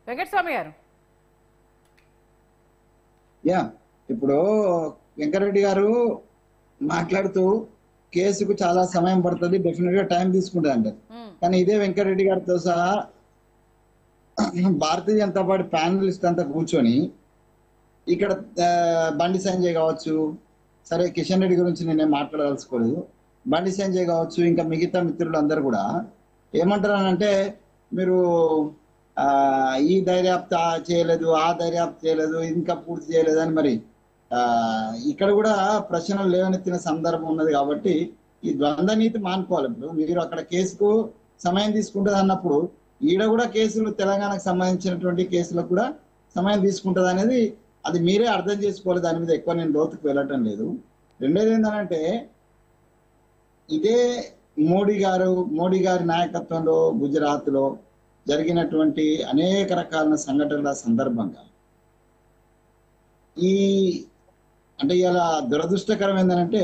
వెంకటస్వామి గారు. యా, ఇప్పుడు వెంకరెడ్డి గారు మాట్లాడుతూ కేసుకు చాలా సమయం పడుతుంది, డెఫినెట్ గా టైం తీసుకుంటుంది అంటారు. కానీ ఇదే వెంకరెడ్డి గారితో సహా భారతీయ జనతా పార్టీ ప్యానలిస్ట్ అంతా కూర్చొని ఇక్కడ బండి సంజయ్ కావచ్చు, సరే కిషన్ రెడ్డి గురించి నేనేం మాట్లాడదలుచుకోలేదు, బండి సంజయ్ కావచ్చు, ఇంకా మిగతా మిత్రులు అందరు కూడా ఏమంటారనంటే మీరు ఈ దర్యాప్తు చేయలేదు, ఆ దర్యాప్తు చేయలేదు, ఇంకా పూర్తి చేయలేదు అని మరి ఇక్కడ కూడా ప్రశ్నలు లేవనెత్తిన సందర్భం ఉన్నది. కాబట్టి ఈ ద్వంద్వ నీతి మానుకోవాలి. ఇప్పుడు మీరు అక్కడ కేసుకు సమయం తీసుకుంటుంది అన్నప్పుడు ఈడ కూడా కేసులు తెలంగాణకు సంబంధించినటువంటి కేసులకు కూడా సమయం తీసుకుంటుంది అనేది అది మీరే అర్థం చేసుకోవాలి. దాని మీద ఎక్కువ నేను లోతుకు వెళ్ళటం లేదు. రెండోది ఏంటంటే ఇదే మోడీ గారి నాయకత్వంలో గుజరాత్లో జరిగినటువంటి అనేక రకాల సంఘటనల సందర్భంగా ఈ అంటే ఇలా దురదృష్టకరం ఏంటంటే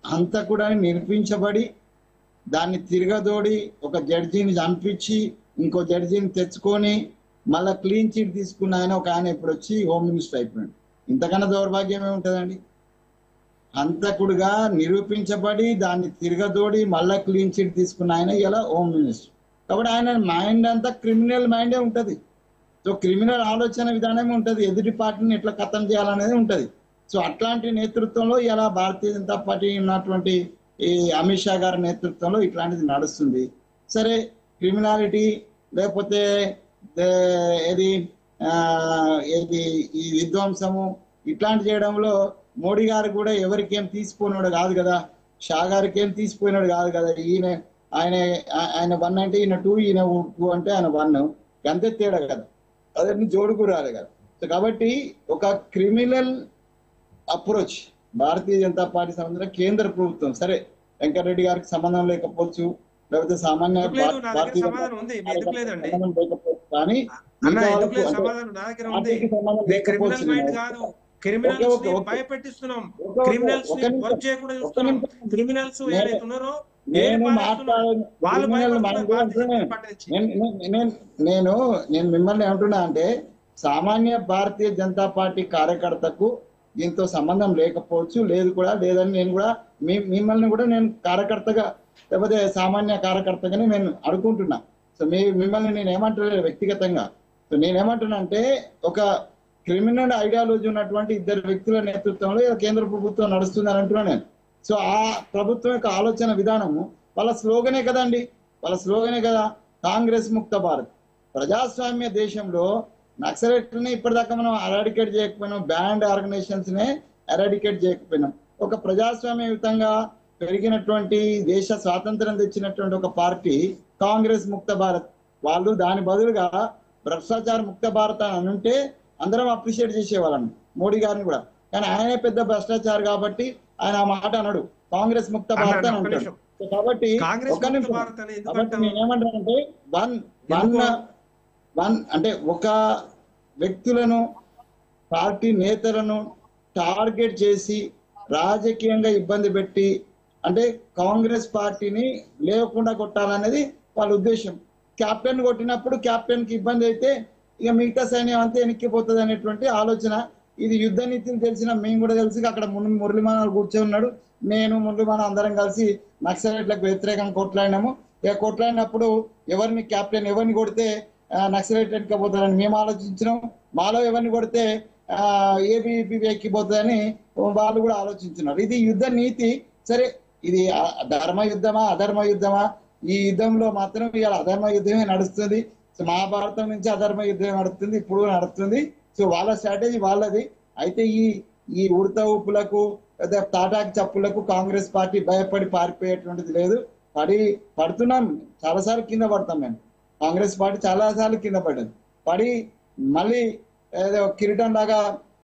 హంతకుడు అని నిరూపించబడి దాన్ని తిరగదోడి ఒక జడ్జిని చంపించి ఇంకో జడ్జిని తెచ్చుకొని మళ్ళీ క్లీన్ చిట్ తీసుకున్న ఆయన ఒక ఆయన ఇప్పుడు వచ్చి హోమ్ మినిస్టర్ అయిపోయాడు. ఇంతకన్నా దౌర్భాగ్యం ఏముంటుందండి? హంతకుడుగా నిరూపించబడి దాన్ని తిరగదోడి మళ్ళీ క్లీన్ చిట్ తీసుకున్న ఆయన ఇలా హోమ్ మినిస్టర్. కాబట్టి ఆయన మైండ్ అంతా క్రిమినల్ మైండే ఉంటుంది. సో క్రిమినల్ ఆలోచన విధానమే ఉంటుంది, ఎదుటి పార్టీని ఎట్లా ఖతం చేయాలనేది ఉంటుంది. సో అట్లాంటి నేతృత్వంలో ఇలా భారతీయ జనతా పార్టీ ఉన్నటువంటి ఈ అమిత్ షా గారి నేతృత్వంలో ఇట్లాంటిది నడుస్తుంది. సరే క్రిమినాలిటీ లేకపోతే ఏది ఈ విధ్వంసము ఇట్లాంటి చేయడంలో మోడీ గారు కూడా ఎవరికి ఏం తీసిపోయినాడు కాదు కదా, షా గారికి ఏం తీసిపోయినాడు కాదు కదా. ఆయన 1 అంటే ఈయన 2, ఈయన 2 అంటే ఆయన 1, అంతే తేడా కదా, అదన్నీ జోడుకు రాలే కదా. సో కాబట్టి ఒక criminal approach Bharatiya Janata party సంబంధించిన కేంద్ర ప్రభుత్వం, సరే వెంకటరెడ్డి గారికి సంబంధం లేకపోవచ్చు, లేకపోతే సామాన్య భారతీయ లేకపోవచ్చు, కానీ నేను మిమ్మల్ని ఏమంటున్నా అంటే సామాన్య భారతీయ జనతా పార్టీ కార్యకర్తకు దీంతో సంబంధం లేకపోవచ్చు, లేదు కూడా లేదని నేను కూడా మిమ్మల్ని కూడా నేను కార్యకర్తగా లేకపోతే సామాన్య కార్యకర్తగానే నేను అనుకుంటున్నా. సో మిమ్మల్ని నేను ఏమంటున్నా వ్యక్తిగతంగా, సో నేనేమంటున్నా అంటే ఒక క్రిమినల్ ఐడియాలజీ ఉన్నటువంటి 2 వ్యక్తుల నేతృత్వంలో కేంద్ర ప్రభుత్వం నడుస్తుందని అంటున్నా నేను. సో ఆ ప్రభుత్వం యొక్క ఆలోచన విధానము వాళ్ళ స్లోగనే కదండి, వాళ్ళ స్లోగనే కదా, కాంగ్రెస్ ముక్త భారత్. ప్రజాస్వామ్య దేశంలో నక్సలైట్లని ఇప్పటిదాకా మనం ఎరాడికేట్ చేయకపోయినాం, బ్యాండ్ ఆర్గనైజేషన్స్ నే ఎరాడికేట్ చేయకపోయినాం. ఒక ప్రజాస్వామ్యయుతంగా పెరిగినటువంటి దేశ స్వాతంత్రం తెచ్చినటువంటి ఒక పార్టీ కాంగ్రెస్ ముక్త భారత్. వాళ్ళు దాని బదులుగా భ్రష్టాచార ముక్త భారత్ అని ఉంటే అందరం అప్రిషియేట్ చేసేవాళ్ళం మోడీ గారిని కూడా. కానీ ఆయనే పెద్ద భ్రష్టాచారి కాబట్టి ఆయన ఆ మాట అనడు, కాంగ్రెస్ ముక్త భారత్ అని అంటాడు. కాబట్టి ఒక నిమిషం, కాబట్టి నేనేమంటానంటే వన్ అంటే ఒక వ్యక్తులను పార్టీ నేతలను టార్గెట్ చేసి రాజకీయంగా ఇబ్బంది పెట్టి అంటే కాంగ్రెస్ పార్టీని లేకుండా కొట్టాలనేది వాళ్ళ ఉద్దేశం. క్యాప్టెన్ కొట్టినప్పుడు క్యాప్టెన్ కి ఇబ్బంది అయితే ఇక మిగతా సైన్యం అంతా వెనక్కిపోతుంది అనేటువంటి ఆలోచన. ఇది యుద్ధ నీతిని తెలిసిన మేము కూడా తెలిసి అక్కడ మురళీమానాలు కూర్చొని ఉన్నాడు, నేను మురళీమాన అందరం కలిసి నక్సలైట్లకు వ్యతిరేకంగా కొట్లాడినాము. ఇక కొట్లాడినప్పుడు ఎవరిని క్యాప్టెన్ ఎవరిని కొడితే నక్సలైట్ వెనక్కిపోతారని మేము ఆలోచించినాం, మాలో ఎవరిని కొడితే ఏబీపీ ఎక్కిపోతుందని వాళ్ళు కూడా ఆలోచించున్నారు. ఇది యుద్ధ నీతి. సరే ఇది ధర్మ యుద్ధమా అధర్మ యుద్ధమా? ఈ యుద్ధంలో మాత్రం ఇవాళ అధర్మ యుద్ధమే నడుస్తుంది. సో మహాభారతం నుంచి అధర్మ యుద్ధమే నడుస్తుంది, ఇప్పుడు నడుస్తుంది. సో వాళ్ళ స్ట్రాటజీ వాళ్ళది. అయితే ఈ ఉడత ఊపులకు తాటాకి చప్పులకు కాంగ్రెస్ పార్టీ భయపడి పారిపోయేటువంటిది లేదు. పడుతున్నాం, చాలాసార్లు కింద పడతాం. మేము కాంగ్రెస్ పార్టీ చాలాసార్లు కింద పడ్డది, పడి మళ్ళీ ఏదో కిరీటం లాగా